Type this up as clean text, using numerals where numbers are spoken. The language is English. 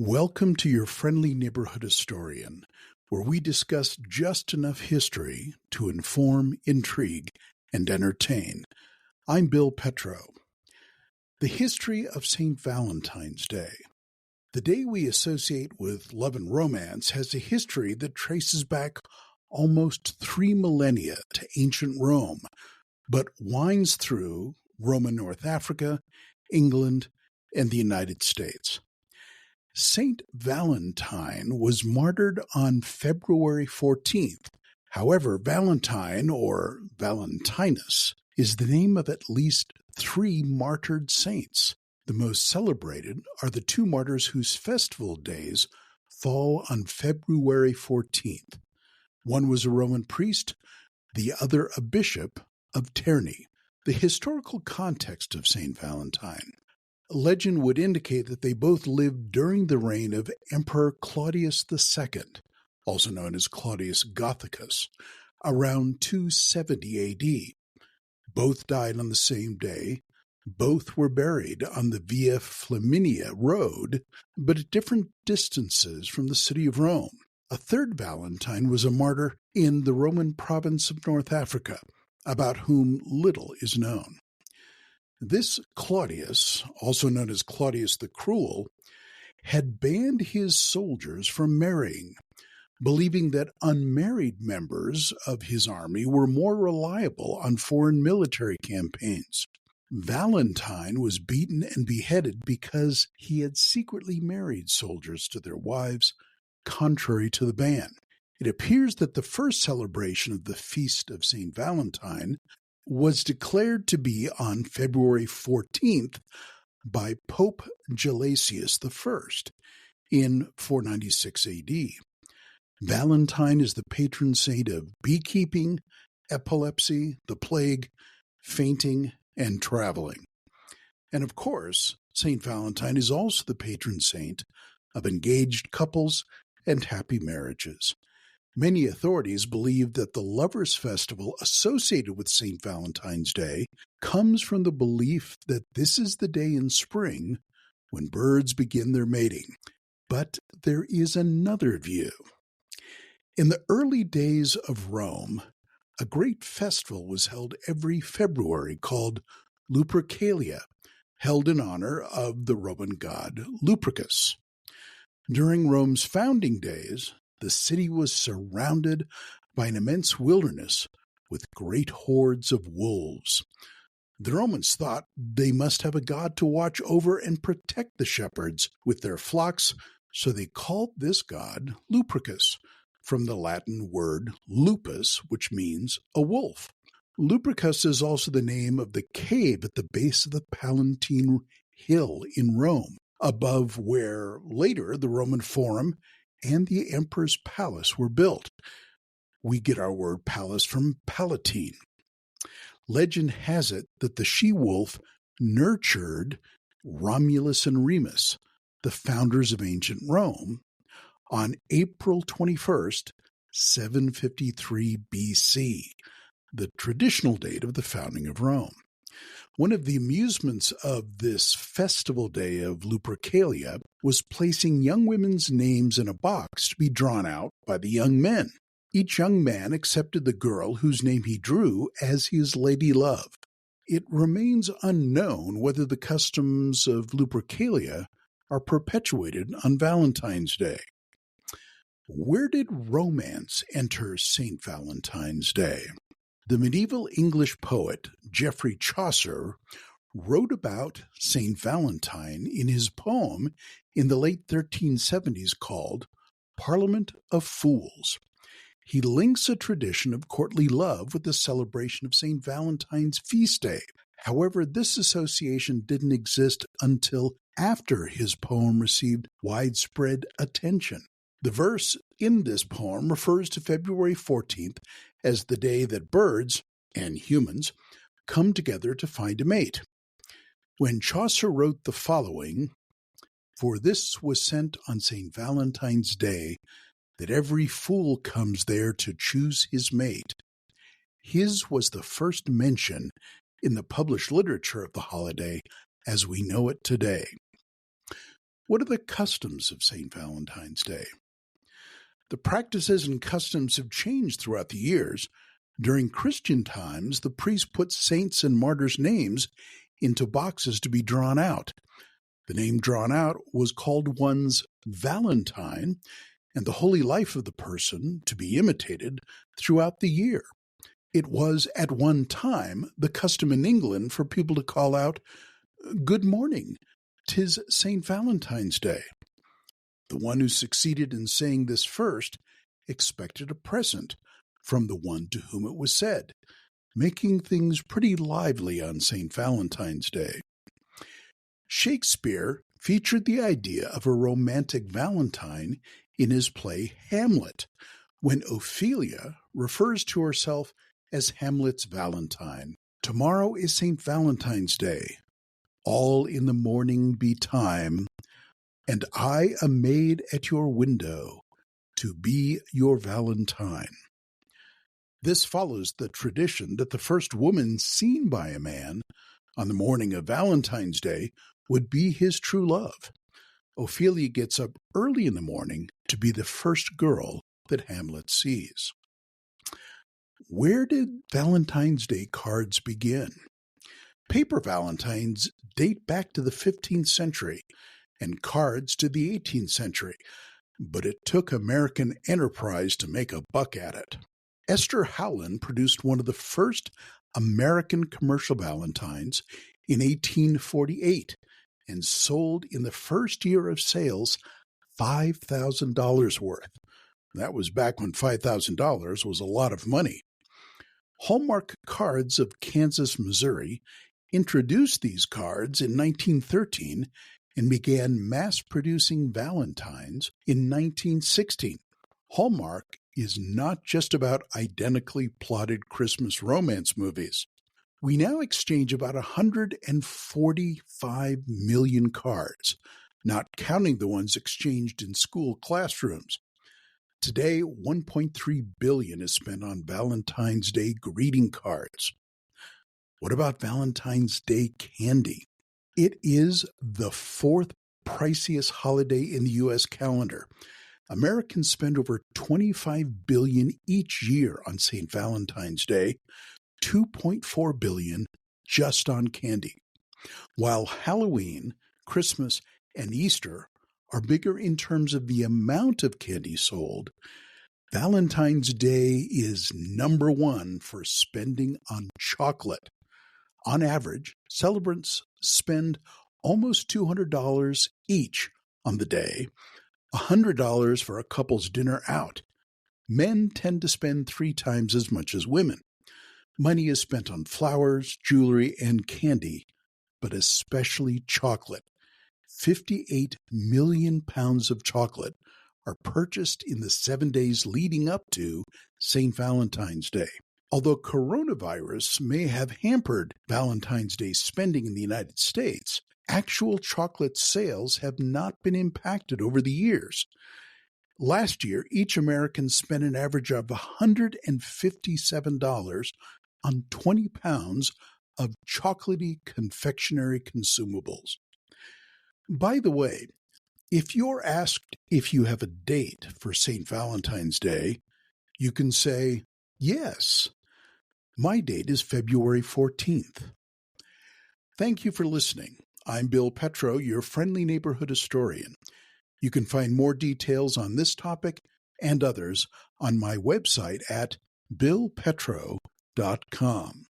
Welcome to your friendly neighborhood historian, where we discuss just enough history to inform, intrigue, and entertain. I'm Bill Petro. The history of St. Valentine's Day. The day we associate with love and romance has a history that traces back almost 3 millennia to ancient Rome, but winds through Roman North Africa, England, and the United States. Saint Valentine was martyred on February 14th. However, Valentine, or Valentinus, is the name of at least 3 martyred saints. The most celebrated are the 2 martyrs whose festival days fall on February 14th. One was a Roman priest, the other a bishop of Terni. The historical context of Saint Valentine. Legend would indicate that they both lived during the reign of Emperor Claudius II, also known as Claudius Gothicus, around 270 AD. Both died on the same day. Both were buried on the Via Flaminia road, but at different distances from the city of Rome. A third Valentine was a martyr in the Roman province of North Africa, about whom little is known. This Claudius, also known as Claudius the Cruel, had banned his soldiers from marrying, believing that unmarried members of his army were more reliable on foreign military campaigns. Valentine was beaten and beheaded because he had secretly married soldiers to their wives, contrary to the ban. It appears that the first celebration of the Feast of St. Valentine was declared to be on February 14th by Pope Gelasius I in 496 AD. Valentine is the patron saint of beekeeping, epilepsy, the plague, fainting, and traveling. And of course, St. Valentine is also the patron saint of engaged couples and happy marriages. Many authorities believe that the lovers' festival associated with St. Valentine's Day comes from the belief that this is the day in spring when birds begin their mating. But there is another view. In the early days of Rome, a great festival was held every February called Lupercalia, held in honor of the Roman god Lupercus. During Rome's founding days, the city was surrounded by an immense wilderness with great hordes of wolves. The Romans thought they must have a god to watch over and protect the shepherds with their flocks, so they called this god Lupercus, from the Latin word lupus, which means a wolf. Lupercus is also the name of the cave at the base of the Palatine Hill in Rome, above where later the Roman Forum and the emperor's palace were built. We get our word palace from Palatine. Legend has it that the she-wolf nurtured Romulus and Remus, the founders of ancient Rome, on April 21st, 753 BC, the traditional date of the founding of Rome. One of the amusements of this festival day of Lupercalia was placing young women's names in a box to be drawn out by the young men. Each young man accepted the girl whose name he drew as his lady love. It remains unknown whether the customs of Lupercalia are perpetuated on Valentine's Day. Where did romance enter St. Valentine's Day? The medieval English poet Geoffrey Chaucer wrote about St. Valentine in his poem in the late 1370s called Parliament of Fools. He links a tradition of courtly love with the celebration of St. Valentine's feast day. However, this association didn't exist until after his poem received widespread attention. The verse in this poem refers to February 14th as the day that birds, and humans, come together to find a mate. When Chaucer wrote the following, "For this was sent on St. Valentine's Day, that every fool comes there to choose his mate," his was the first mention in the published literature of the holiday as we know it today. What are the customs of St. Valentine's Day? The practices and customs have changed throughout the years. During Christian times, the priest put saints' and martyrs' names into boxes to be drawn out. The name drawn out was called one's Valentine, and the holy life of the person to be imitated throughout the year. It was at one time the custom in England for people to call out, "Good morning, 'tis St. Valentine's Day." The one who succeeded in saying this first expected a present from the one to whom it was said, making things pretty lively on St. Valentine's Day. Shakespeare featured the idea of a romantic Valentine in his play Hamlet, when Ophelia refers to herself as Hamlet's Valentine. Tomorrow is St. Valentine's Day. All in the morning betime, and I a maid at your window to be your Valentine. This follows the tradition that the first woman seen by a man on the morning of Valentine's Day would be his true love. Ophelia gets up early in the morning to be the first girl that Hamlet sees. Where did Valentine's Day cards begin? Paper valentines date back to the 15th century and cards to the 18th century, but it took American enterprise to make a buck at it. Esther Howland produced one of the first American commercial valentines in 1848 and sold in the first year of sales $5,000 worth. That was back when $5,000 was a lot of money. Hallmark Cards of Kansas, Missouri introduced these cards in 1913 and began mass-producing valentines in 1916. Hallmark is not just about identically plotted Christmas romance movies. We now exchange about 145 million cards, not counting the ones exchanged in school classrooms. Today, $1.3 billion is spent on Valentine's Day greeting cards. What about Valentine's Day candy? It is the fourth priciest holiday in the U.S. calendar. Americans spend over $25 billion each year on St. Valentine's Day, $2.4 billion just on candy. While Halloween, Christmas, and Easter are bigger in terms of the amount of candy sold, Valentine's Day is number one for spending on chocolate. On average, celebrants spend almost $200 each on the day, $100 for a couple's dinner out. Men tend to spend 3 times as much as women. Money is spent on flowers, jewelry, and candy, but especially chocolate. 58 million pounds of chocolate are purchased in the 7 days leading up to St. Valentine's Day. Although coronavirus may have hampered Valentine's Day spending in the United States, actual chocolate sales have not been impacted over the years. Last year, each American spent an average of $157 on 20 pounds of chocolatey confectionery consumables. By the way, if you're asked if you have a date for St. Valentine's Day, you can say, yes, my date is February 14th. Thank you for listening. I'm Bill Petro, your friendly neighborhood historian. You can find more details on this topic and others on my website at billpetro.com.